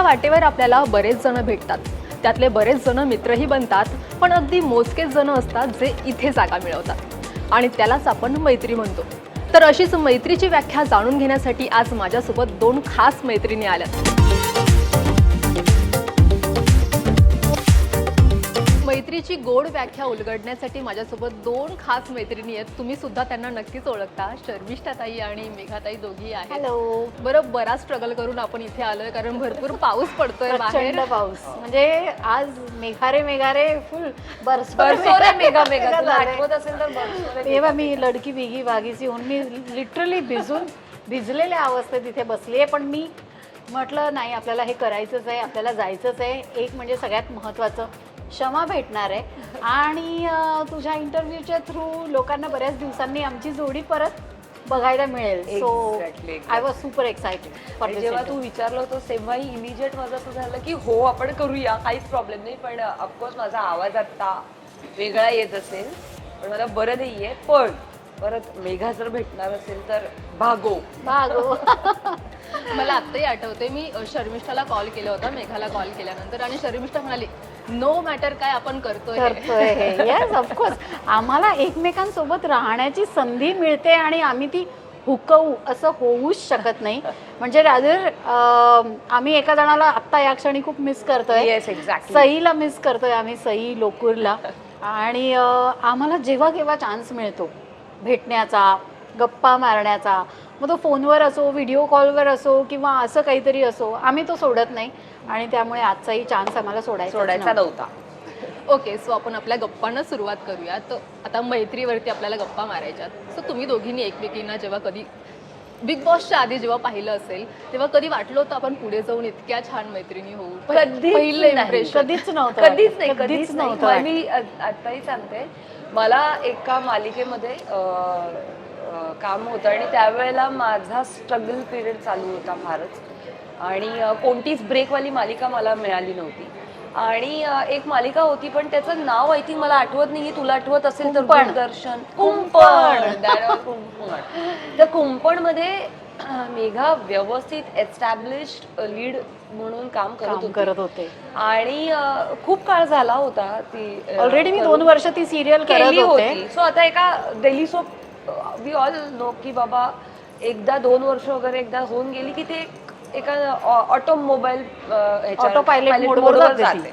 वाटेवर आपल्याला बरेच जण भेटतात, त्यातले बरेच जण मित्रही बनतात, पण अगदी मोजकेच जण असतात जे इथे जागा मिळवतात आणि त्यालाच आपण मैत्री म्हणतो. तर अशीच मैत्रीची व्याख्या जाणून घेण्यासाठी आज माझ्यासोबत दोन खास मैत्रिणी आल्यात. मैत्रीची गोड व्याख्या उलगडण्यासाठी माझ्यासोबत दोन खास मैत्रिणी आहेत. तुम्ही सुद्धा त्यांना नक्कीच ओळखता. शर्मिष्ठाताई आणि मेघाताई दोघी आहेत. हॅलो. बरं, बराच स्ट्रगल करून आपण इथे आलोय कारण भरपूर पाऊस पडतोय बाहेर. प्रचंड पाऊस, म्हणजे आज मेघारे फुल बरसोरे मेघा मेघा तुला आठवत असेल तर बरसोरे. तेव्हा मी लडकी बिगी बागीची होऊन मी लिटरली भिजलेल्या अवस्थेत इथे बसली आहे. पण मी म्हटलं नाही, आपल्याला हे करायचंच आहे, आपल्याला जायचंच आहे. एक म्हणजे सगळ्यात महत्त्वाचं क्षमा भेटणार आहे आणि तुझ्या इंटरव्ह्यूच्या थ्रू लोकांना बऱ्याच दिवसांनी आमची जोडी परत बघायला मिळेल. So I was super excited. जेव्हा तू विचारलं होतं तेव्हाही इमिजिएट माझं असं झालं की हो आपण करूया, काहीच प्रॉब्लेम नाही. पण ऑफकोर्स माझा आवाज आता वेगळा येत असेल, पण मला बरं नाही आहे. पण परत मेघा जर भेटणार असेल तर भागो. मला आत्ताही आठवते, मी शर्मिष्ठाला कॉल केला होता मेघाला कॉल केल्यानंतर, आणि शर्मिष्ठा म्हणाली नो मॅटर काय आपण करतोय हे. येस, ऑफकोर्स आम्हाला एकमेकांसोबत राहण्याची संधी मिळते आणि आम्ही ती हुकवू असं होऊच शकत नाही. म्हणजे रादर आम्ही एका जणाला आत्ता या क्षणी खूप मिस करतोय. Yes, exactly. सईला मिस करतोय आम्ही, सई लोकूरला. आणि आम्हाला जेव्हा केव्हा चान्स मिळतो भेटण्याचा, गप्पा मारण्याचा, मग तो फोनवर असो, व्हिडिओ कॉलवर असो किंवा असं काहीतरी असो, आम्ही तो सोडत नाही. आणि त्यामुळे आजचाही चान्स आम्हाला सोडायचा नव्हता. ओके, सो आपण आपल्या गप्पांना सुरुवात करूया. तर आता मैत्रीवरती आपल्याला गप्पा मारायच्यात. सो तुम्ही दोघींनी एकमेकींना जेव्हा कधी बिग बॉसच्या आधी जेव्हा पाहिलं असेल तेव्हा कधी वाटलं होतं आपण पुढे जाऊन इतक्या छान मैत्रिणी होऊ? पहिलं इम्प्रेशन कधीच नव्हतं. कधीच नाही. मी आताही सांगते, मला एका मालिकेमध्ये काम होतं आणि त्यावेळेला माझा स्ट्रगल पिरियड चालू होता फारच. आणि कोणतीच ब्रेकवाली मालिका मला मिळाली नव्हती. आणि एक मालिका होती, पण त्याचं नाव आय थिंक मला आठवत नाही. तुला आठवत असेल तर दूरदर्शन कुंपण. त्या कुंपणमध्ये मेघा व्यवस्थित एस्टॅब्लिश्ड लीड म्हणून काम करत होते. आणि खूप काळ झाला होता ती ऑलरेडी. मी 2 वर्ष ती सिरियल करत होते. सो आता एका daily soap we all know की बाबा एकदा 2 वर्ष वगैरे एकदा होऊन गेली की ते एका ऑटोमोबाईल ऑटो पायलट मोडवर जाते.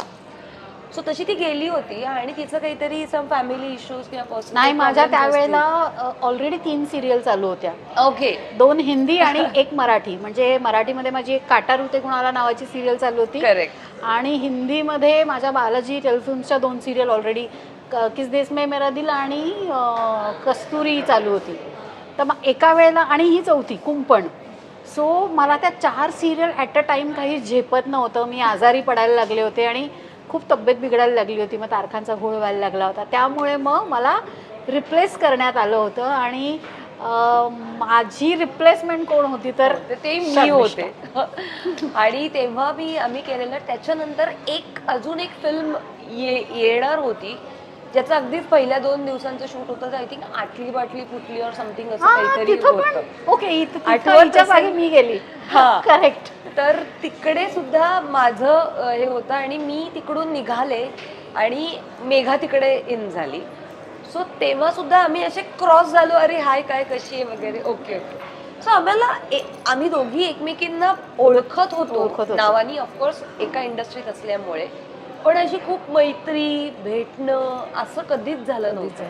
सो तशी ती गेली होती आणि तिचं काहीतरी सम फॅमिली इश्यूज किंवा पर्सनल. नाही, माझ्या त्यावेळेला ऑलरेडी 3 सिरियल चालू होत्या. ओके. 2 हिंदी आणि 1 मराठी. म्हणजे मराठीमध्ये माझी एक काटा रुते कुणाला नावाची सिरियल चालू होती. करेक्ट. आणि हिंदीमध्ये माझ्या बालाजी टेलिफिल्म्सच्या 2 सिरियल ऑलरेडी, किस देश में मेरा दिल आणि कस्तुरी चालू होती. तर मग एका वेळेला, आणि ही 4थी कुंपण. सो मला त्या 4 सिरियल ॲट अ टाईम काही झेपत नव्हतं. मी आजारी पडायला लागले होते आणि खूप तब्येत बिघडायला लागली होती. मग तारखांचा घोळ व्हायला लागला होता. त्यामुळे मग मला रिप्लेस करण्यात आलं होतं. आणि माझी रिप्लेसमेंट कोण होती तर ते मी होते. आणि तेव्हा आम्ही केलेलं. त्याच्यानंतर अजून एक फिल्म येणार होती ज्याचं अगदीच पहिल्या 2 दिवसांचं शूट होतं. आय थिंक आटली बाटली फुटली और समथिंग असं काहीतरी होतं. ओके, मी गेली. हा, करेक्ट. तर तिकडे सुद्धा माझं हे होतं आणि मी तिकडून निघाले आणि मेघा तिकडे इन झाली. सो तेव्हा सुद्धा आम्ही असे क्रॉस झालो, अरे हाय काय कशी आहे वगैरे. ओके. सो आम्ही दोघी एकमेकींना ओळखत होतो नावानी, ऑफकोर्स एका इंडस्ट्रीत असल्यामुळे. पण अशी खूप मैत्री भेटणं असं कधीच झालं नव्हतं.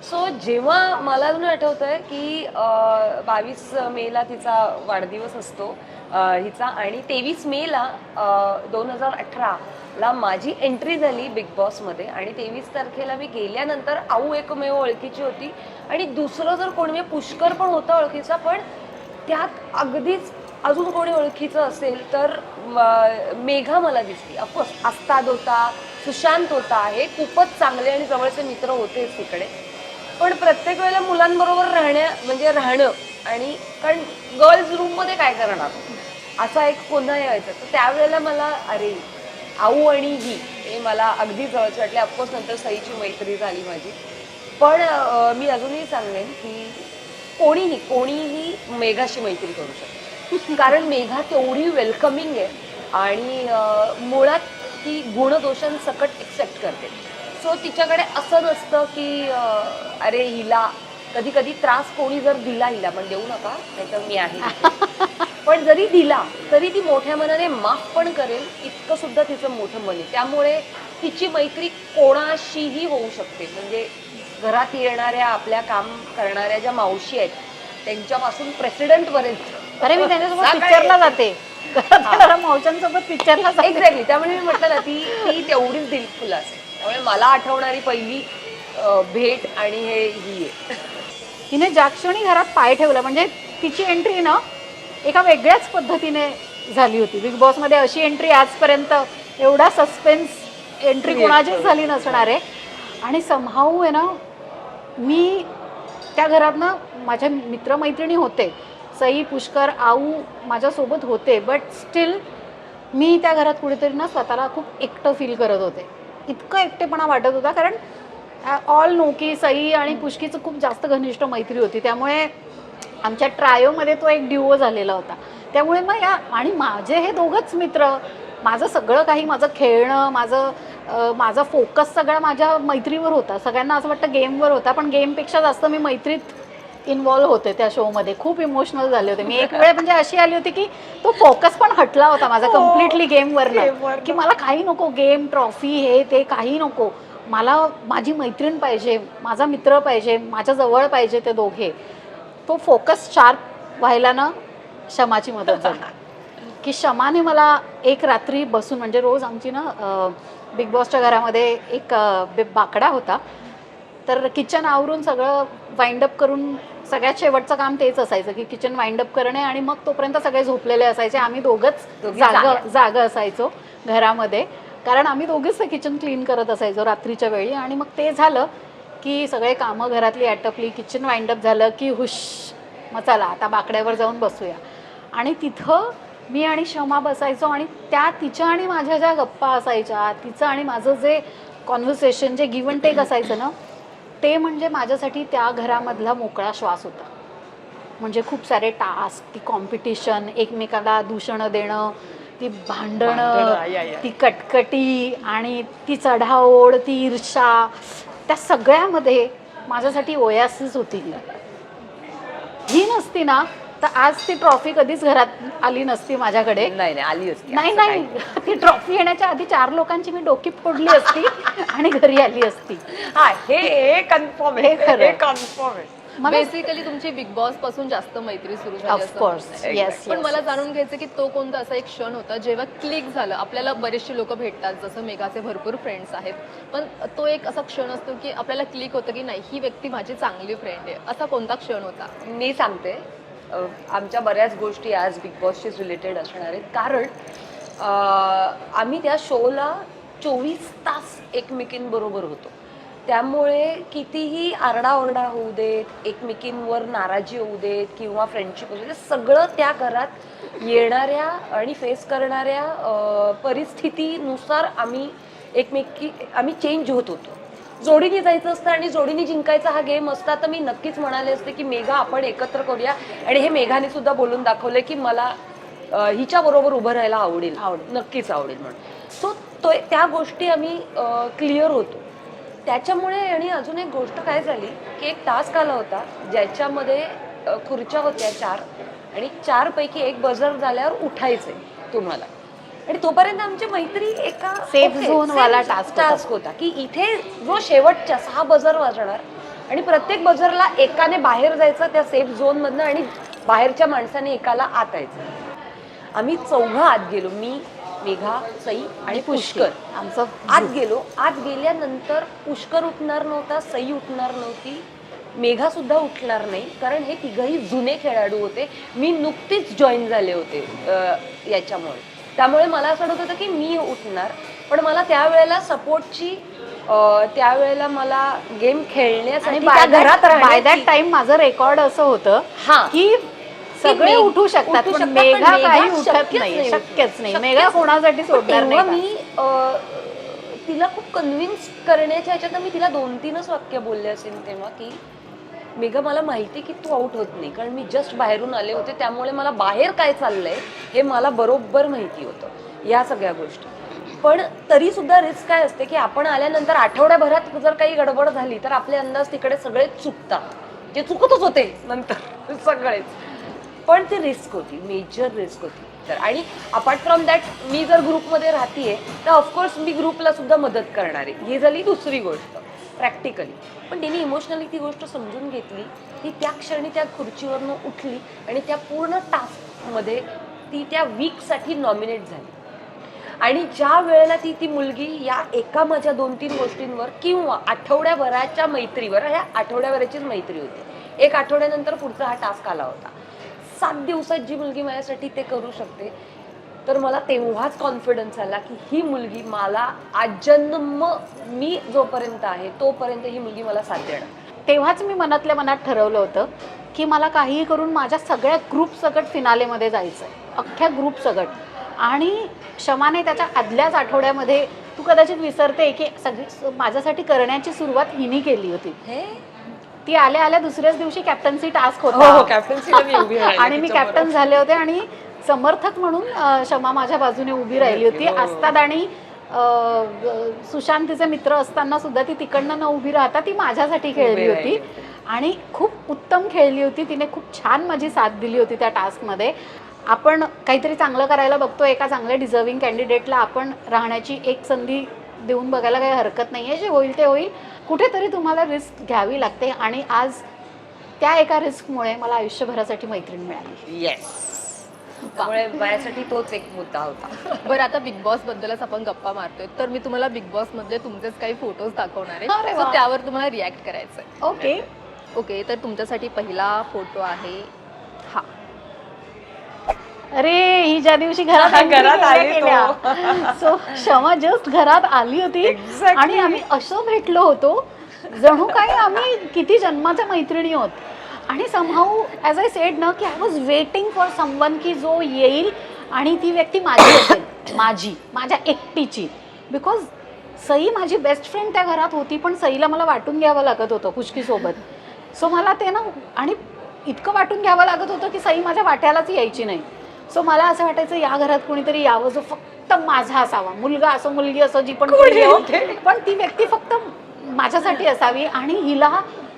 सो जेव्हा मला अजून आठवतंय की 22 मेला तिचा वाढदिवस असतो हिचा, आणि 23 मेला 2018ला माझी एंट्री झाली बिग बॉसमध्ये. आणि 23 तारखेला मी गेल्यानंतर आऊ एकमेव ओळखीची होती आणि दुसरं जर कोणी, म्हणजे पुष्कर पण होता ओळखीचा, पण त्यात अगदीच अजून कोणी ओळखीचं असेल तर मेघा मला दिसली. ऑफकोर्स आस्ताद होता, सुशांत होता, हे खूपच चांगले आणि जवळचे मित्र होतेच तिकडे. पण प्रत्येक वेळेला मुलांबरोबर राहणं आणि कारण गर्ल्स रूममध्ये काय करणार असा एक पुन्हा यायचा. तर त्यावेळेला मला अरे आऊ आणि हे मला अगदी जवळचे वाटले. ऑफकोर्स नंतर सईची मैत्री झाली माझी. पण मी अजूनही सांगेन की कोणीही मेघाशी मैत्री करू शकतो. कारण मेघा तेवढी वेलकमिंग आहे आणि मुळात ती गुणदोषांसकट एक्सेप्ट करते. सो तिच्याकडे असं नसतं की अरे हिला कधी कधी त्रास कोणी जर दिला हिला पण देऊ नका नाहीतर मी आहे इथे. पण जरी दिला तरी ती मोठ्या मनाने माफ पण करेल इतकं सुद्धा तिचं मोठं मन आहे. त्यामुळे तिची मैत्री कोणाशीही होऊ शकते. म्हणजे घरात येणाऱ्या आपल्या काम करणाऱ्या ज्या मावशी आहेत त्यांच्यापासून प्रेसिडेंटपर्यंत. अरे मी त्यांच्यासोबत पिक्चरला जाते, घरात मावशांसोबत पिक्चरला जाते. एक्झॅक्टली. त्यामुळे मी म्हटलं ना ती तेवढीच दिलखुलास आहे. त्यामुळे मला आठवणारी पहिली भेट आणि ही आहे. तिने ज्या क्षणी घरात पाय ठेवला म्हणजे तिची एंट्री ना एका वेगळ्याच पद्धतीने झाली होती. बिग बॉसमध्ये अशी एंट्री आजपर्यंत एवढा सस्पेन्स एंट्री कोणाचीच झाली नसणार आहे. आणि समहाऊ आहे ना, मी त्या घरात ना माझ्या मित्रमैत्रिणी होते, सई, पुष्कर, आऊ माझ्यासोबत होते, बट स्टील मी त्या घरात कुठेतरी ना स्वतःला खूप एकटं फील करत होते. इतकं एकटेपणा वाटत होता कारण ऑल नो की सई आणि पुष्कीचं खूप जास्त घनिष्ठ मैत्री होती. त्यामुळे आमच्या ट्रायोमध्ये तो एक ड्युओ झालेला होता. त्यामुळे मग आणि माझे हे दोघंच मित्र, माझं सगळं काही, माझं खेळणं, माझा फोकस सगळा माझ्या मैत्रीवर होता. सगळ्यांना असं वाटतं गेमवर होता, पण गेमपेक्षा जास्त मी मैत्रीत इन्वॉल्व्ह होते त्या शोमध्ये. खूप इमोशनल झाले होते मी. एक वेळ म्हणजे अशी आली होती की तो फोकस पण हटला होता माझा कम्प्लिटली गेमवरनं, की मला काही नको, गेम, ट्रॉफी, हे ते काही नको. मला माझी मैत्रीण पाहिजे, माझा मित्र पाहिजे, माझ्या जवळ पाहिजे ते दोघे. तो फोकस शार्प व्हायला ना शमाची मदत झाली. की शमाने मला एक रात्री बसून, म्हणजे रोज आमची ना बिग बॉसच्या घरामध्ये एक बाकडा होता, तर किचन आवरून सगळं वाइंडअप करून सगळ्यात शेवटचं काम तेच असायचं की किचन वाइंडअप करणे, आणि मग तोपर्यंत सगळे झोपलेले असायचे. आम्ही दोघंच जागं असायचो घरामध्ये, कारण आम्ही दोघेच ते किचन क्लीन करत असायचो रात्रीच्या वेळी. आणि मग ते झालं की सगळे कामं घरातली आटपली, किचन वाइंडअप झालं की हुश, मग चला आता बाकड्यावर जाऊन बसूया. आणि तिथं मी आणि शमा बसायचो, आणि त्या तिच्या आणि माझ्या ज्या गप्पा असायच्या, तिचं आणि माझं जे कॉन्व्हर्सेशन, जे गिव्ह अँड टेक असायचं ना, ते म्हणजे माझ्यासाठी त्या घरामधला मोकळा श्वास होता. म्हणजे खूप सारे टास्क, ती कॉम्पिटिशन, एकमेकाला दूषणं देणं, ती भांडणं, ती कटकटी आणि ती चढाओढ, ती ईर्षा, त्या सगळ्यामध्ये माझ्यासाठी ओयासिस होती. ही नसती ना तर आज ती ट्रॉफी कधीच घरात आली नसती माझ्याकडे. नाही आली असती. नाही, ती ट्रॉफी येण्याच्या आधी 4 लोकांची मी डोकी फोडली असती आणि घरी आली असती. हे कन्फर्म आहे, हे कन्फर्म आहे. बेसिकली तुमची बिग बॉस पासून जास्त मैत्री सुरू झाली ऑफकोर्स, येस. पण मला जाणून घ्यायचं की तो कोणता असा एक क्षण होता जेव्हा क्लिक झालं. आपल्याला बरेचसे लोक भेटतात, जसं मेघाचे भरपूर फ्रेंड्स आहेत, पण तो एक असा क्षण असतो की आपल्याला क्लिक होतं की नाही, ही व्यक्ती माझी चांगली फ्रेंड आहे. असा कोणता क्षण होता? मी सांगते, आमच्या बऱ्याच गोष्टी आज बिग बॉसशीच रिलेटेड असणार आहेत. कारण आम्ही त्या शोला 24 तास एकमेकींबरोबर होतो. त्यामुळे कितीही आरडाओरडा होऊ देत, एकमेकींवर नाराजी होऊ देत किंवा फ्रेंडशिप होऊ देत, सगळं त्या घरात येणाऱ्या आणि फेस करणाऱ्या परिस्थितीनुसार आम्ही चेंज होत होतो. जोडीने जायचं असतं आणि जोडीने जिंकायचा हा गेम असता तर मी नक्कीच म्हणाले असते की मेघा आपण एकत्र करूया. आणि हे मेघाने सुद्धा बोलून दाखवलं की मला हिच्या बरोबर उभं राहायला आवडेल, नक्कीच आवडेल म्हणून. सो त्या गोष्टी आम्ही क्लिअर होतो. त्याच्यामुळे आणि अजून एक गोष्ट काय झाली की एक टास्क आला होता ज्याच्यामध्ये खुर्च्या होत्या 4 आणि 4 पैकी एक बजर झाल्यावर उठायचंय तुम्हाला. आणि तोपर्यंत आमची मैत्री एका सेफ झोन वाला टास्क होता की इथे जो शेवटच्या 6 बजर वाजणार आणि प्रत्येक बजरला एकाने बाहेर जायचं त्या सेफ झोन मधनं आणि बाहेरच्या माणसाने एकाला आत यायचं. आम्ही 4 आत गेलो, मी, मेघा, सई आणि पुष्कर. आमचं आत गेलो. आत गेल्यानंतर पुष्कर उठणार नव्हता, सई उठणार नव्हती, मेघा सुद्धा उठणार नाही, कारण हे तिघही जुने खेळाडू होते. मी नुकतीच जॉईन झाले होते याच्यामुळे. त्यामुळे मला असं वाटत होतं की मी उठणार, पण मला त्यावेळेला सपोर्टची, त्यावेळेला मला गेम खेळण्यासाठी घरात बाय दॅट टाइम माझं रेकॉर्ड असं होतं की सगळे उठू शकतात पण मेघा काही उठत नाही, शक्यच नाही. मेघा कोणासाठी सोडणार नाही. मी तिला खूप कन्व्हिन्स करण्याच्या ह्याच्यात मी तिला 2-3च वाक्य बोलले असेल तेव्हा की मेघा मला माहिती की तू आउट होत नाही, कारण मी जस्ट बाहेरून आले होते त्यामुळे मला बाहेर काय चाललंय हे मला बरोबर माहिती होतं. या सगळ्या गोष्टी. पण तरी सुद्धा रिस्क काय असते की आपण आल्यानंतर आठवड्याभरात जर काही गडबड झाली तर आपले अंदाज तिकडे सगळे चुकतात, जे चुकतच होते नंतर सगळेच. पण ती रिस्क होती, मेजर रिस्क होती. तर आणि अपार्ट फ्रॉम दॅट मी जर ग्रुपमध्ये राहतीये तर ऑफकोर्स मी ग्रुपला सुद्धा मदत करणार आहे, ही झाली दुसरी गोष्ट प्रॅक्टिकली. पण तिने इमोशनली ती गोष्ट समजून घेतली. ती त्या क्षणी त्या खुर्चीवरनं उठली आणि त्या पूर्ण टास्कमध्ये ती त्या वीकसाठी नॉमिनेट झाली. आणि ज्या वेळेला ती मुलगी या एका माझ्या 2-3 गोष्टींवर किंवा आठवड्याभराच्या मैत्रीवर, ह्या आठवड्याभराचीच मैत्री होती, एक आठवड्यानंतर पुढचा हा टास्क आला होता, 7 दिवसात जी मुलगी माझ्यासाठी ते करू शकते, तर मला तेव्हाच कॉन्फिडन्स आला की ही मुलगी मला आजन्म, मी जोपर्यंत आहे तोपर्यंत ही मुलगी मला साथ देणार. तेव्हाच मी मनातल्या मनात ठरवलं होतं की मला काहीही करून माझ्या सगळ्या ग्रुप सकट फिनालेमध्ये जायचं आहे, अख्ख्या ग्रुप सकट. आणि क्षमाने त्याच्या आदल्याच आठवड्यामध्ये, तू कदाचित विसरते की सगळी माझ्यासाठी करण्याची सुरुवात हिने केली होती. ती आल्या आल्या दुसऱ्याच दिवशी कॅप्टन्सी टास्क होता आणि मी कॅप्टन झाले होते आणि समर्थक म्हणून क्षमा माझ्या बाजूने उभी राहिली होती. असतात आणि सुशांत तिचे मित्र असताना सुद्धा ती तिकडनं न उभी राहता ती माझ्यासाठी खेळली होती आणि खूप उत्तम खेळली होती. तिने खूप छान माझी साथ दिली होती त्या टास्कमध्ये. आपण काहीतरी चांगलं करायला बघतो, एका चांगल्या डिझर्विंग कॅन्डिडेटला आपण राहण्याची एक संधी देऊन बघायला काही हरकत नाही आहे. जे होईल ते होईल. कुठेतरी तुम्हाला रिस्क घ्यावी लागते आणि आज त्या एका रिस्कमुळे मला आयुष्यभरासाठी मैत्रीण मिळाली. येस, त्यामुळे माझ्यासाठी तोच एक मुद्दा होता. बरं, आता बिग बॉस बद्दलच आपण गप्पा मारतोय, तर मी तुम्हाला बिग बॉस मधले तुमचेच काही फोटोज दाखवणार अरे आहे, वा. So त्यावर तुम्हाला रिॲक्ट करायचंय. ओके ओके, तर तुमच्यासाठी पहिला फोटो आहे हा. अरे, ही ज्या दिवशी घरात आली सो क्षमा जस्ट घरात आली होती आणि आम्ही असं भेटलो होतो जणू काही आम्ही किती जन्माच्या मैत्रिणी होत. आणि समहाऊ ॲज आय सेड ना की I was waiting for someone की जो येईल आणि ती व्यक्ती माझी असेल, माझ्या एकटीची. बिकॉज सई माझी बेस्ट फ्रेंड त्या घरात होती, पण सईला मला वाटून घ्यावं लागत होतं पुष्कीसोबत. सो मला ते ना, आणि इतकं वाटून घ्यावं लागत होतं की सई माझ्या वाट्यालाच यायची नाही. सो मला असं वाटायचं या घरात कोणीतरी यावं जो फक्त माझा असावा, मुलगा असो मुलगी असो, जी पण कोणी हो, पण ती व्यक्ती फक्त माझ्यासाठी असावी. आणि हिला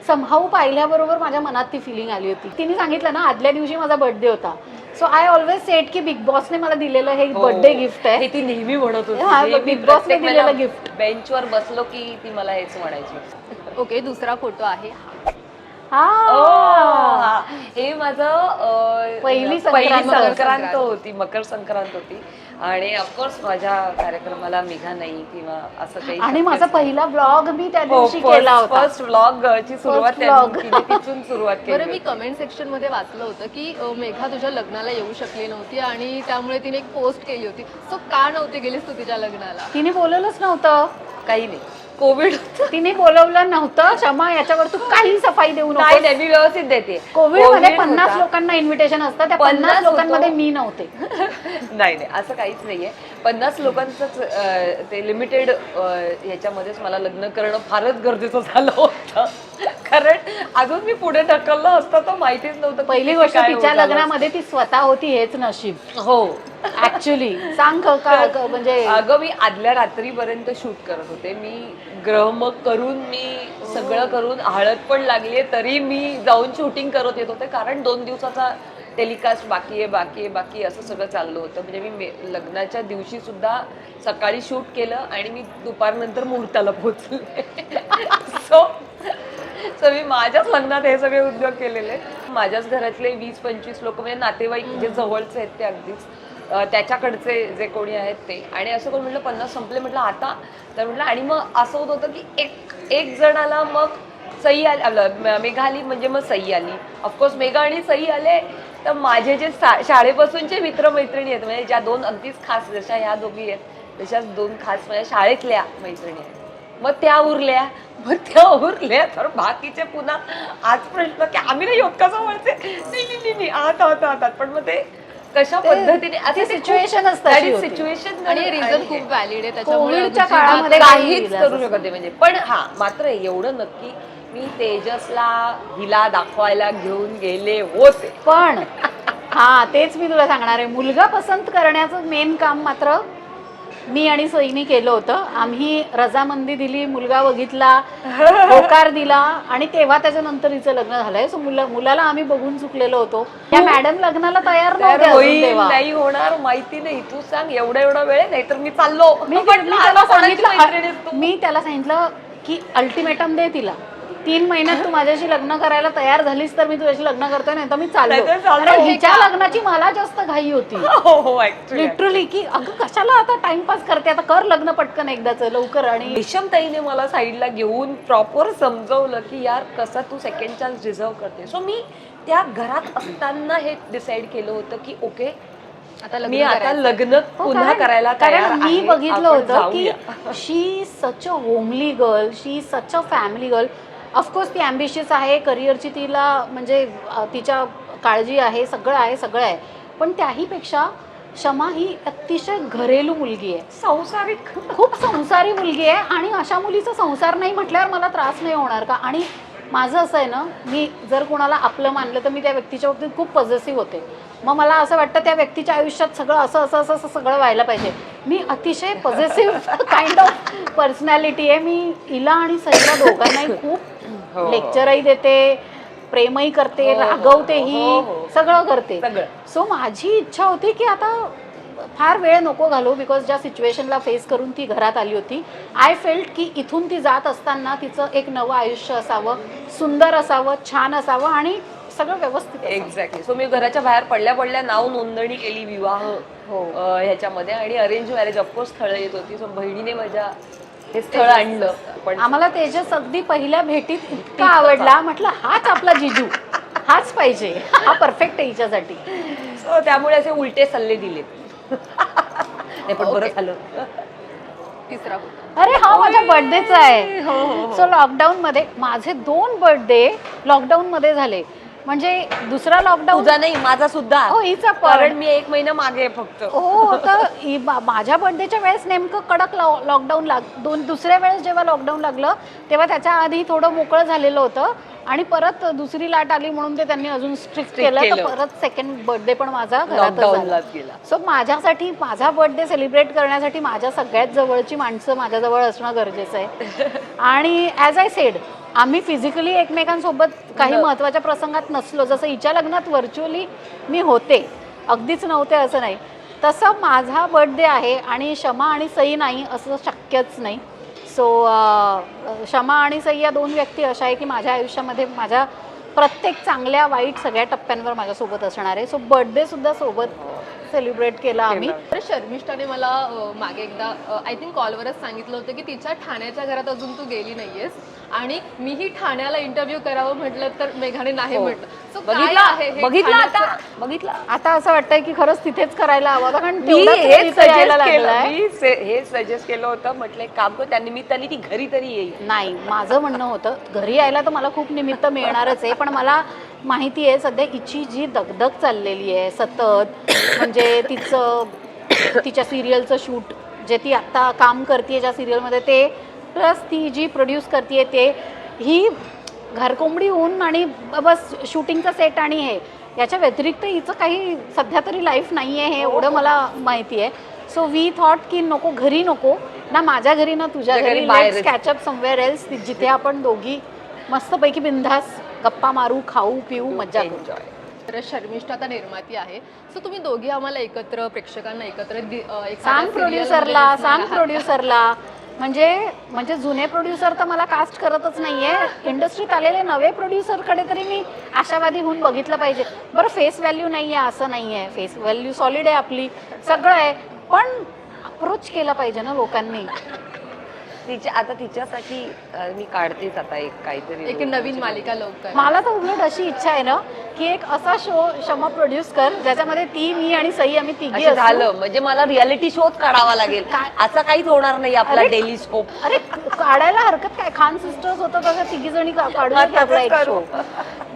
समहाऊ पाहिल्याबरोबर माझ्या मनात ती फिलिंग आली होती. तिने सांगितलं ना, आदल्या दिवशी माझा बर्थडे होता, सो आय ऑलवेज सेड की बिग बॉसने मला दिलेलं हे बर्थडे गिफ्ट आहे. हे ती नेहमी म्हणत हा, होती, बिग बॉसने दिलेलं गिफ्ट. बेंचवर बसलो की ती मला हेच म्हणायची. ओके, दुसरा फोटो आहे हा. हा, हे माझं पहिली संक्रांत होती, मकर संक्रांत होती. आणि ऑफकोर्स माझ्या कार्यक्रमाला मेघा नाही किंवा असं काही. आणि माझा पहिला ब्लॉग मी त्या दिवशी केला होता. फर्स्ट व्लॉग ची सुरुवात तिथून सुरुवात केली. बरं, मी कमेंट सेक्शन मध्ये वाचलं होतं की मेघा तुझ्या लग्नाला येऊ शकली नव्हती आणि त्यामुळे तिने एक पोस्ट केली होती. सो का नव्हती गेलीस तू तिच्या लग्नाला? तिने बोलवलंच नव्हतं. काही नाही, कोविड. तिने बोलवलं नव्हतं. क्षमा, याच्यावर तू काही सफाई देऊ नको. नाही, मी व्यवस्थित देते. कोविड मध्ये 50 लोकांना इन्व्हिटेशन असतं, त्या 50 लोकांमध्ये मी नव्हते. नाही, असं काहीच नाहीये. 50 लोकांचंच ते लिमिटेड ह्याच्यामध्येच मला लग्न करणं फारच गरजेचं झालं होतं. कारण अजून मी पुढे ढकललं असतं तर माहितीच नव्हतं. पहिली गोष्ट, तिच्या लग्नामध्ये ती स्वतः होती हेच नशीब. हो, ऍक्च्युली सांग म्हणजे अगं मी आदल्या रात्रीपर्यंत शूट करत होते. मी ग्रहमग करून, मी सगळं करून, हळद पण लागली तरी मी जाऊन शूटिंग करत येत होते. कारण 2 दिवसाचा टेलिकास्ट बाकी आहे असं सगळं चाललं होतं. म्हणजे मी लग्नाच्या दिवशी सुद्धा सकाळी शूट केलं आणि मी दुपारनंतर मुहूर्ताला पोहोचले. सो मी माझ्याच लग्नात हे सगळे उद्योग केलेले. माझ्याच घरातले 20-25 लोक, म्हणजे नातेवाईक जे जवळचे आहेत ते अगदीच, त्याच्याकडचे जे कोणी आहेत ते. आणि असं कोण म्हटलं 50 संपले, म्हटलं आता तर म्हटलं. आणि मग असं होत होतं की एक जणाला मग सई आली, मेघा आली म्हणजे मग सई आली. ऑफकोर्स मेघा आणि सई आले तर माझे जे शाळेपासूनचे मित्रमैत्रिणी आहेत, म्हणजे ज्या 2 अगदीच खास, जशा ह्या दोघी आहेत तशाच 2 खास माझ्या शाळेतल्या मैत्रिणी आहेत, मग त्या उरल्या. तर बाकीचे पुन्हा आज प्रश्न की आम्ही नाही होत कसं म्हणते. नाही आता पण मग ते कशा पद्धतीने सिच्युएशन असतं, सिच्युएशन आणि रिझन खूप व्हॅलिड आहे त्याच्यामुळे कोविडच्या काळामध्ये काहीच करू शकत नाही. म्हणजे पण हा मात्र एवढं नक्की, मी तेजसला हिला दाखवायला घेऊन गेले होते. पण हा, तेच मी तुला सांगणार आहे, मुलगा पसंत करण्याचं मेन काम मात्र मी आणि सईनी केलं होतं. आम्ही रजामंदी दिली, मुलगा बघितला, होकार दिला आणि तेव्हा त्याच्यानंतर हिचं लग्न झालंय. सो मुलाला आम्ही बघून चुकलेलो होतो. त्या मॅडम लग्नाला तयार नव्हत्या अजून होईल तेव्हा. नाही होणार माहिती नाही, तू सांग एवढा वेळ नाही तर मी चाललो. मी म्हटलं, त्याला आता कोणाची मैत्रीण आहेस सांगितलं तू? मी त्याला सांगितलं की अल्टिमेटम दे तिला. 3 महिन्यात तू माझ्याशी लग्न करायला तयार झालीस तर मी तुझ्याशी लग्न करतोय, नाही तर मी चाललो. नाहीतर चाललो. कारण हिच्या लग्नाची मला जास्त घाई होती हो ऍक्च्युली लिटरली, की अगं कशाला आता टाइमपास करते, आता कर लग्न पटकन एकदाच लवकर. आणि रेशम ताईने मला साईडला घेऊन प्रॉपर समजवलं की यार कसा तू सेकंड चान्स डिझर्व करते. सो मी त्या घरात असताना हे डिसाईड केलं होतं की ओके मी आता लग्न पुन्हा कारण- करायला तयार कारण मी आहे. बघितलं आपण होतं की जाऊया. She such a homely girl, she such a family girl. Of course ती ॲम्बिशियस आहे, करिअरची तिला म्हणजे तिच्या काळजी आहे, सगळं आहे. पण त्याहीपेक्षा शमा ही अतिशय घरेलू मुलगी आहे, संसारिक खूप संसारी मुलगी आहे. आणि अशा मुलीचा संसार नाही म्हटल्यावर मला त्रास नाही होणार का? आणि माझं असं आहे ना, मी जर कोणाला आपलं मानलं तर मी त्या व्यक्तीच्या बाबतीत खूप पॉझिटिव्ह होते. मग मला असं वाटतं त्या व्यक्तीच्या आयुष्यात सगळं असं सगळं व्हायला पाहिजे. मी अतिशय पॉझिटिव्ह काइंड ऑफ पर्सनॅलिटी आहे. मी हिला आणि सईला दोघांनाही खूप लेक्चरही देते, प्रेमही करते, रागवतेही, सगळं करते. सो माझी इच्छा होती की आता फार वेळ नको घालू, बिकॉज ज्या सिच्युएशनला फेस करून ती घरात आली होती, आय फेल्ट की इथून ती जात असताना तिचं एक नवं आयुष्य असावं, सुंदर असावं, छान असावं आणि सगळं व्यवस्थित. एक्झॅक्टली. सो मी घराच्या बाहेर पडल्या नाव नोंदणी केली विवाह ह्याच्यामध्ये आणि अरेंज मॅरेज ऑफकोर्स स्थळ येत होती. सो बहिणीने माझ्या हे स्थळ आणलं. पण आम्हाला तेजस अगदी पहिल्या भेटीत इतका आवडला, म्हटलं हाच आपला जिजू, हाच पाहिजे, हा परफेक्ट आहे हिच्यासाठी. सो त्यामुळे असे उलटे सल्ले दिलेत. नाही पण बरं झालं. तिसरा अरे हा माझ्या बर्थडेचा आहे. सो लॉकडाऊनमध्ये माझे 2 बर्थडे लॉकडाऊनमध्ये झाले. म्हणजे दुसरा लॉकडाऊन तुझा नाही माझा सुद्धा. हिचा कारण मी 1 महिना मागे आहे फक्त. हो, तर माझ्या बर्थडेच्या वेळेस नेमकं कडक लॉकडाऊन दुसऱ्या वेळेस जेव्हा लॉकडाऊन लागलं तेव्हा त्याच्या आधी थोडं मोकळं झालेलं होतं आणि परत दुसरी लाट आली म्हणून ते त्यांनी अजून स्ट्रिक्ट केलं. तर परत सेकंड बर्थडे पण माझा घरातच झाला. सो माझ्यासाठी माझा बर्थडे सेलिब्रेट करण्यासाठी माझ्या सगळ्यात जवळची माणसं माझ्याजवळ असणं गरजेचं आहे. आणि ॲज आय सेड, आम्ही फिजिकली एकमेकांसोबत काही महत्त्वाच्या प्रसंगात नसलो, जसं हिच्या लग्नात व्हर्च्युअली मी होते, अगदीच नव्हते असं नाही, तसं माझा बर्थडे आहे आणि शमा आणि सई नाही असं शक्यच नाही. सो शमा आणि सई या 2 व्यक्ती अशा आहे की माझ्या आयुष्यामध्ये माझ्या प्रत्येक चांगल्या वाईट सगळ्या टप्प्यांवर माझ्यासोबत असणार आहे. सो बर्थडेसुद्धा सोबत सेलिब्रेट केला आम्ही. तर शर्मिष्ठाने मला मागे एकदा आय थिंक कॉलवरच सांगितलं होतं की तिच्या ठाण्याच्या घरात अजून तू गेली नाहीयेस आणि मीही ठाण्याला इंटरव्ह्यू करावं म्हटलं तर मेघाने नाही म्हटलं. सो काय आहे हे बघितलं आता असं वाटतंय की खरंच तिथेच करायला हवं, कारण मी लागलाय. हे सजेस्ट केलं होतं. म्हटलं एक काम कर, त्या निमित्ताने ती घरी तरी येईल. नाही, माझं म्हणणं होतं घरी यायला तर मला खूप निमित्त मिळणारच आहे, पण मला माहिती आहे सध्या हिची जी दगदग चाललेली आहे सतत, म्हणजे तिच्या सिरियलचं शूट जे ती आत्ता काम करते ज्या सिरियलमध्ये ते, प्लस ती जी प्रोड्यूस करते ते, ही घरकोंबडी होऊन आणि बस शूटिंगचा सेट आणि हे याच्या व्यतिरिक्त हिचं काही सध्या तरी लाईफ नाही आहे हे एवढं मला माहिती आहे. सो वी थॉट की नको, घरी नको ना, माझ्या घरी ना तुझ्या घरी, let's catch up somewhere else, जिथे आपण दोघी मस्तपैकी बिंदास गप्पा मारू, खाऊ पिऊ, मज्जा करू. तर शर्मिष्ठा आता निर्माती आहे. सो तुम्ही दोघी आम्हाला एकत्र, प्रेक्षकांना एकत्र सांग प्रोड्युसरला म्हणजे जुने प्रोड्युसर तर मला कास्ट करतच नाहीये, इंडस्ट्रीत आलेले नवे प्रोड्युसरकडे तरी मी आशावादी होऊन बघितलं पाहिजे. बरं, फेस व्हॅल्यू नाही आहे असं नाही आहे, फेस व्हॅल्यू सॉलिड आहे आपली, सगळं आहे, पण अप्रोच केला पाहिजे ना लोकांनी. आता तिच्यासाठी मी काढतेच आता एक नवीन मालिका लवकर. मला तर उलट अशी इच्छा आहे ना की एक असा शो शमा प्रोड्यूस कर ज्याच्यामध्ये ती, मी आणि सई आम्ही तिघी झालं. म्हणजे मला रियालिटी शोच काढावा लागेल, असं काहीच होणार नाही आपला डेली स्कोप. अरे काढायला हरकत काय, खान सिस्टर्स होतं तसं 3 जणी काढून टाकला एक शो.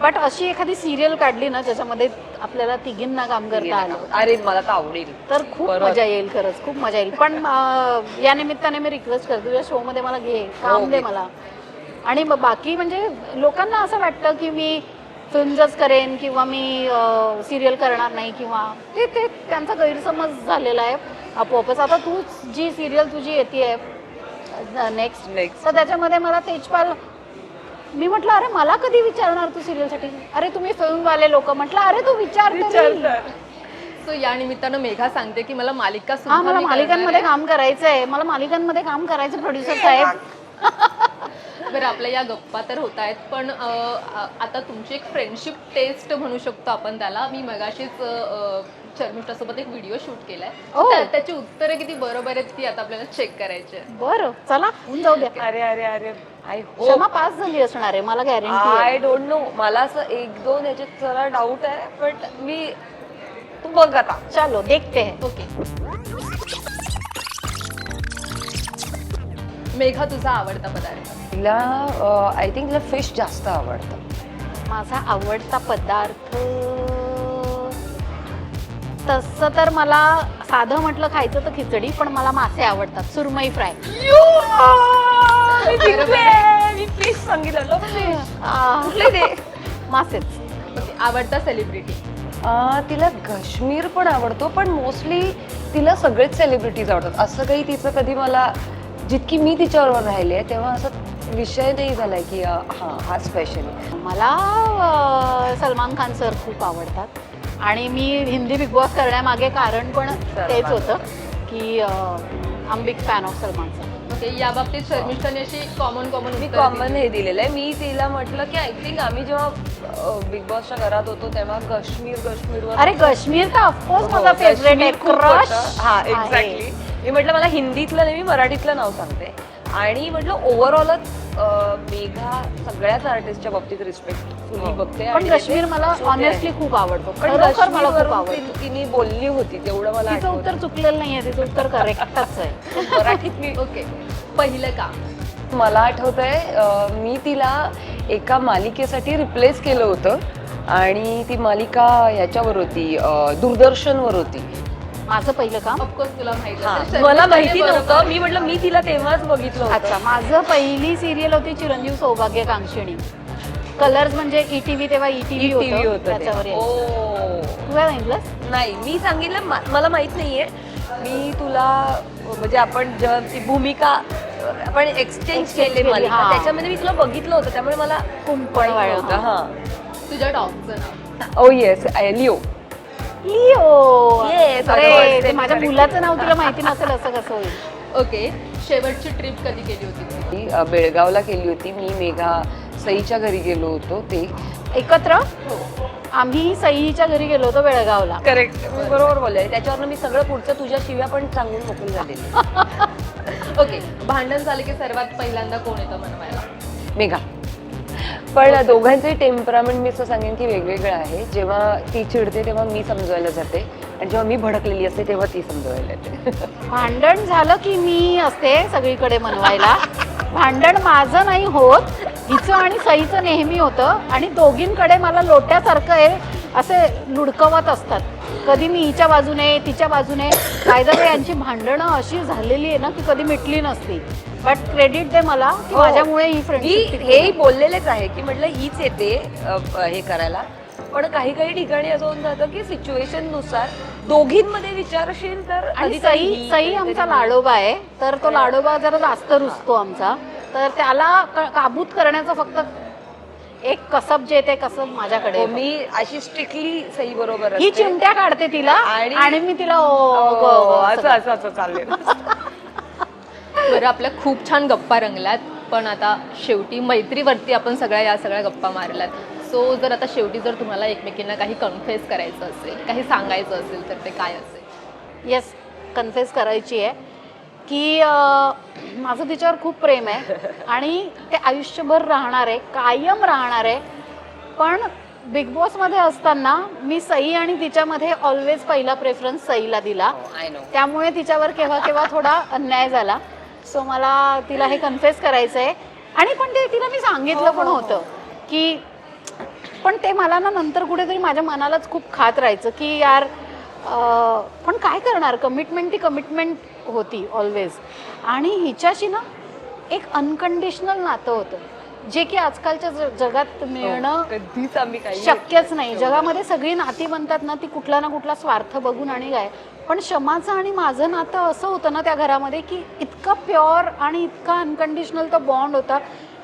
बट अशी एखादी सिरियल काढली ना ज्याच्यामध्ये आपल्याला 3घींना काम करता आलं, अरे मला तर आवडेल, तर खूप मजा येईल, खरंच खूप मजा येईल. पण या निमित्ताने मी रिक्वेस्ट करते तुझ्या शो मध्ये मला घे, काम दे मला. आणि बाकी म्हणजे लोकांना असं वाटतं की मी फिल्मच करेन किंवा मी सिरियल करणार नाही, किंवा ते त्यांचा गैरसमज झालेला आहे. आपोआपच. आता तू जी सिरियल तुझी येते नेक्स्ट तर त्याच्यामध्ये मला तेजपाल, मी म्हटलं अरे मला कधी विचारणार तू सिरियलसाठी, अरे तुम्ही फिल्मवाले लोक, म्हटलं अरे तू विचार. सो या निमित्तानं मेघा सांगते की मला मालिका हा सुद्धा मला मी मालिकांमध्ये करणार काम करायचंय, मला मालिकांमध्ये काम करायचं प्रोड्युसर साहेब. आहे. बरं आपल्या या गप्पा तर होत आहेत, पण आता तुमची एक फ्रेंडशिप टेस्ट म्हणू शकतो आपण त्याला. मी मगाशीच शर्मिष्ठासोबत एक व्हिडिओ शूट केलाय. ओ. त्याची उत्तरं किती बरोबर आहेत ती आता आपल्याला चेक करायची आहे. बरं चला होऊन जाऊ द्या. अरे अरे अरे आय होप, क्षमा पास झाली असणार आहे मला गॅरंटी. आय डोंट नो, मला असं 1-2 ह्याच्यात जरा डाऊट आहे, बट मी तू बघ आता. चलो देखते हैं. ओके, मेघा तुझा आवडता पदार्थ? तिला आय थिंक तिला फिश जास्त आवडतं. माझा आवडता पदार्थ तसं तर मला साधं म्हटलं खायचं तर खिचडी, पण मला मासे आवडतात, सुरमई फ्राय. मी फिश सांगितलं कुठले ते मासेच. ओके, आवडता सेलिब्रिटी? तिला काश्मीर पण आवडतो, पण मोस्टली तिला सगळेच सेलिब्रिटीज आवडतात. असं काही तिचं कधी मला, जितकी मी तिच्याबरोबर राहिले आहे तेव्हा असं विषय नाही झालाय की हा स्पेशल. मला सलमान खान सर खूप आवडतात आणि मी हिंदी बिग बॉस करण्यामागे कारण पण तेच होतं की I am big fan of Salman sir. Okay, या बाबतीत शर्मिष्ठाने अशी कॉमन मी कॉमन हे दिलेलं आहे. मी तिला म्हटलं की आय थिंक आम्ही जेव्हा बिग बॉसच्या घरात होतो तेव्हा काश्मीरवर, अरे काश्मीर तर ऑफकोर्स माझा फेवरेट आहे, क्रश. हा एक्झॅक्टली. मी म्हटलं मला हिंदीतलं नाही, मी मराठीतलं नाव सांगते. आणि म्हटलं ओव्हरऑलच मेघा सगळ्याच आर्टिस्टच्या बाबतीत रिस्पेक्टफुली बघते. पण आणि काश्मीर ते मला सुटे ऑनेस्टली आहे. खूप आवडतो, पण खरोखर मला खूप काश्मीरवरून आवडतो. तिने बोलली होती तेवढं मला तिचं आठवतं. उत्तर चुकलेलं नाहीये, तिचं उत्तर करेक्टच आहे. मराठीत मी ओके, पहिलं का? मला आठवतंय मी तिला एका मालिकेसाठी रिप्लेस केलं होतं आणि ती मालिका ह्याच्यावर होती, दूरदर्शनवर होती. माझं पहिलं काम. ऑफकोर्स तुला माहिती हा, असेल, मला शर्मिष्ठाने माहिती बरोबर. नव्हतं. मी म्हटलं मी तिला तेव्हाच बघितलं होतं. अच्छा, माझं पहिली सिरियल होती चिरंजीव सौभाग्यकांक्षिणी. कलर्स म्हणजे ईटीव्ही, तेव्हा ईटीव्ही टीव्ही होतं होतं ते. त्याच्यावर यायचं. ओ. तू काय सांगितलंस? नाही, मी सांगितलं मला माहित नाहीये. मी तुला म्हणजे आपण जेव्हा ती भूमिका आपण एक्सचेंज केली केली, मालिका, हा. त्याच्यामध्ये मी तुला बघितलं होतं, त्यामुळे मला कुंपण वाळ होतं. हा. तुझ्या डॉगचं नाव? ओ येस, लिओ. लिओ. Yes, अरे otherwise ते ते माझ्या correct. मुलाचं नाव तुला माहिती नसेल असं कसं होईल. ओके, शेवटची ट्रिप कधी केली होती तुम्ही? मी बेळगावला केली होती. मी मेघा सईच्या घरी गेलो होतो. ते एकत्र हो. आम्ही सईच्या घरी गेलो होतो बेळगावला. करेक्ट, मी बरोबर बोलले. त्याच्यावरनं मी सगळं पुढचं तुझ्या शिव्या पण सांगून मोकळी झालेली. ओके, भांडण झालं की सर्वात पहिल्यांदा कोण येतं मनवायला? मेघा. पण दोघांचंही टेम्परामेंट मी असं सांगेन की वेगवेगळं आहे. जेव्हा ती चिडते तेव्हा मी समजवायला जाते आणि जेव्हा मी भडकलेली असते तेव्हा ती समजवायला येते. भांडण झालं की मी असते सगळीकडे मनवायला. भांडण माझं नाही होत, हिचं आणि सईचं नेहमी होतं आणि दोघींकडे मला लोट्यासारखं आहे असे लुडकवत असतात. कधी मी हिच्या बाजूने, तिच्या बाजूने. कायदा यांची भांडणं अशी झालेली आहे ना की कधी मिटली नसती. बट क्रेडिट दे मला की हो. माझ्यामुळे ही मी फ्रेंडशिप. हेही बोललेलेच आहे की म्हटलं हीच येते हे करायला. पण काही काही ठिकाणी असं होऊन जातं की सिच्युएशन नुसार दोघींमध्ये विचारशील तर आणि कधीतरी सई ही, सई कधीतरी आमचा मी. लाडोबा आहे, तर तो लाडोबा जरा जास्त रुसतो आमचा. तर त्याला काबूत करण्याचं फक्त एक कसब जे ते कसब माझ्याकडे हो, आहे. मी अशी स्ट्रिक्टली सई बरोबर ही असते. चिमट्या काढते तिला आणि मी तिला असं असं असं चाललेलं. बरं, आपल्या खूप छान गप्पा रंगल्यात, पण आता शेवटी मैत्रीवरती आपण या सगळ्या गप्पा मारल्यात. सो जर आता शेवटी जर तुम्हाला एकमेकींना काही कन्फेस करायचं असेल, काही सांगायचं असेल, तर ते काय असेल? येस, कन्फेस करायची आहे की माझं तिच्यावर खूप प्रेम आहे आणि ते आयुष्यभर राहणार आहे, कायम राहणार आहे. पण बिग बॉसमध्ये असताना मी सई आणि तिच्यामध्ये ऑलवेज पहिला प्रेफरन्स सईला दिला. I know. त्यामुळे तिच्यावर केव्हा केव्हा थोडा अन्याय झाला. सो मला तिला हे कन्फेस करायचं आहे. आणि पण ते तिला मी सांगितलं पण होतं की, पण ते मला ना नंतर कुठेतरी माझ्या मनालाच खूप खात राहायचं की यार पण काय करणार, कमिटमेंट ती कमिटमेंट होती ऑलवेज. आणि हिच्याशी ना एक अनकंडिशनल नातं होतं. जे की आजकालच्या जगात मिळणं कधीच आम्ही काही शक्यच नाही. जगामध्ये सगळी नाती बनतात ना ती कुठला ना कुठला स्वार्थ बघून आणि काय, पण शमाचं आणि माझं नातं असं होतं ना त्या घरामध्ये की इतकं प्युअर आणि इतका अनकंडिशनल तो बॉन्ड होता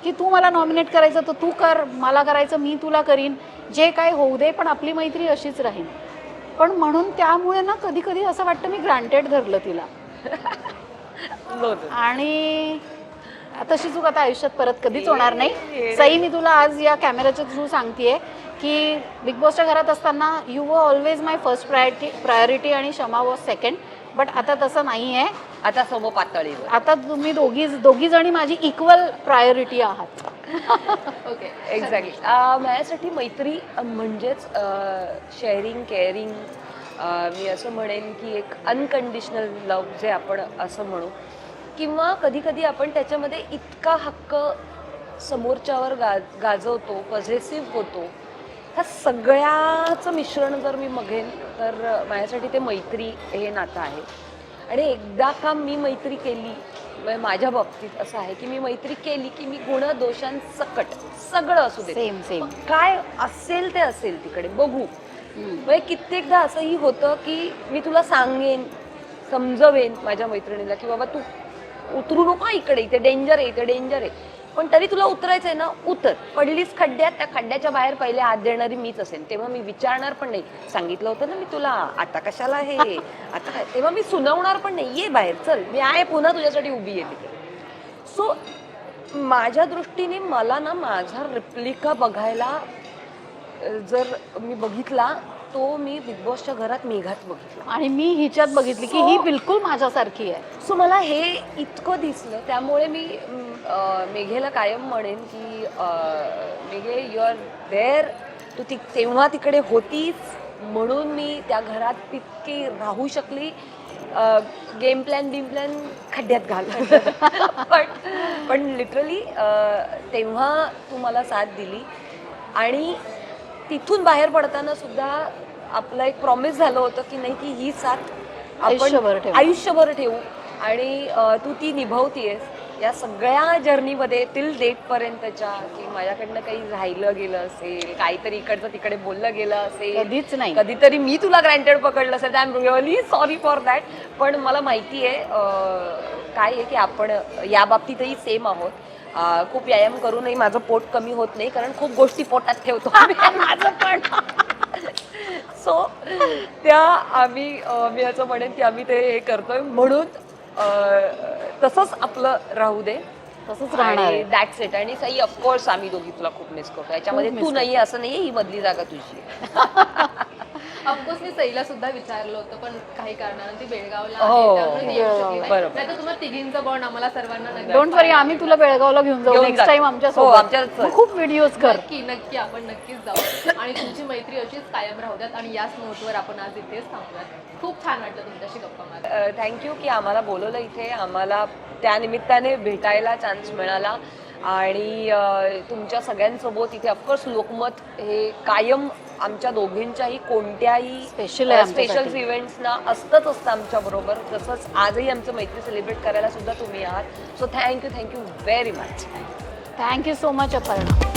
की तू मला नॉमिनेट करायचं तर तू कर, मला करायचं मी तुला करीन, जे काय होऊ दे, पण आपली मैत्री अशीच राहील. पण म्हणून त्यामुळे ना कधी कधी असं वाटतं मी ग्रांटेड धरलं तिला. आणि तशी चूक आता आयुष्यात परत कधीच होणार नाही. सई, मी तुला आज या कॅमेऱ्याच्या थ्रू सांगतेय की बिग बॉसच्या घरात असताना you were always my first priority आणि क्षमा वॉज सेकंड. बट आता तसं नाही आहे. आता सम पातळीवर आता तुम्ही दोघी जणी माझी इक्वल प्रायोरिटी आहात. ओके. एक्झॅक्टली. माझ्यासाठी मैत्री म्हणजेच शेअरिंग, केअरिंग, मी असं म्हणेन की एक अनकंडिशनल लव जे आपण असं म्हणू, किंवा कधी कधी आपण त्याच्यामध्ये इतका हक्क समोरच्यावर गाजवतो, पॉझिटिव्ह होतो. ह्या सगळ्याचं मिश्रण जर मी बघेन तर माझ्यासाठी ते मैत्री हे नातं आहे. आणि एकदा का मी मैत्री केली, म्हणजे माझ्या बाबतीत असं आहे की मी मैत्री केली की मी गुण दोषांसकट सगळं असू दे, सेम काय असेल ते असेल तिकडे बघू. म्हणजे कित्येकदा असंही होतं की मी तुला सांगेन, समजवेन माझ्या मैत्रिणीला की बाबा तू उतरू नको इकडे, इथे डेंजर आहे, इथे डेंजर आहे, पण तरी तुला उतरायचं आहे ना, उतर. पडलीस खड्ड्यात, त्या खड्ड्याच्या बाहेर पहिले हात देणारी मीच असेल. तेव्हा मी विचारणार पण नाही, सांगितलं होतं ना मी तुला, आता कशाला हे, आता काय. तेव्हा मी सुनावणार पण नाही, ये बाहेर, चल मी आहे, पुन्हा तुझ्यासाठी उभी आहे तिथे. सो माझ्या दृष्टीने मला ना माझा रिप्लिका बघायला जर मी बघितला तो मी बिग बॉसच्या घरात मेघात बघितला. आणि मी हिच्यात बघितली की ही बिलकुल माझ्यासारखी आहे. सो मला हे इतकं दिसलं, त्यामुळे मी मेघेला कायम म्हणेन की मेघे, यू आर देअर. तू तेव्हा तिकडे होतीस म्हणून मी त्या घरात तितकी राहू शकली. गेम प्लॅन खड्ड्यात घाल. पण लिटरली तेव्हा तू मला साथ दिली. आणि तिथून बाहेर पडताना सुद्धा आपलं एक प्रॉमिस झालं होतं की नाही की ही साथ आपण आयुष्यभर ठेवू, आणि तू ती निभावतीयस या सगळ्या जर्नीमध्ये टिल डेटपर्यंतच्या. की माझ्याकडनं काही राहिलं गेलं असेल, काहीतरी इकडचं तिकडे बोललं गेलं असेल, कधीच नाही, कधीतरी मी तुला ग्रँटेड पकडलं असेल, I am really sorry for that. पण मला माहिती आहे काय आहे की आपण या बाबतीतही सेम आहोत. खूप व्यायाम करूनही माझं पोट कमी होत नाही, कारण खूप गोष्टी पोटात ठेवतो माझं पण. सो त्या आम्ही मी असं म्हणेन की आम्ही ते हे करतोय, म्हणून तसंच आपलं राहू दे, तसंच राहणार. That's it. आणि सई, ऑफकोर्स आम्ही दोघी तुला खूप मिस करतो. याच्यामध्ये तू नाही असं नाहीये, ही मधली जागा तुझी आहे. ऑफकोर्स मी सईला सुद्धा विचारलं होतं, पण काही कारणानं ती बेळगावला हो, आहे, त्यामुळे ती येऊ शकली नाही. बरोबर. नाहीतर तुम्हाला तिघींचा बॉन्ड आम्हाला सर्वांना नक्की डोंट वरी, आम्ही तुला बेळगावला घेऊन जाऊ नेक्स्ट टाइम आमच्या सोबत. खूप व्हिडिओज कर. नक्की आपण नक्कीच जाऊ. आणि तुमची मैत्री अशीच कायम राहू द्यात. आणि याच नोटवर आपण आज इथेच थांबूयात. खूप छान वाटलं तुमच्याशी गप्पा मारायला. थँक्यू की आम्हाला बोलवलं इथे, आम्हाला त्या निमित्ताने भेटायला चान्स मिळाला. आणि तुमच्या सगळ्यांसोबत इथे ऑफकोर्स लोकमत हे कायम आमच्या दोघींच्याही कोणत्याही स्पेशल इव्हेंट्सना असतं आमच्याबरोबर. तसंच आजही आमचं मैत्री सेलिब्रेट करायला सुद्धा तुम्ही आहात. So thank you very much. Thank you so much Aparna.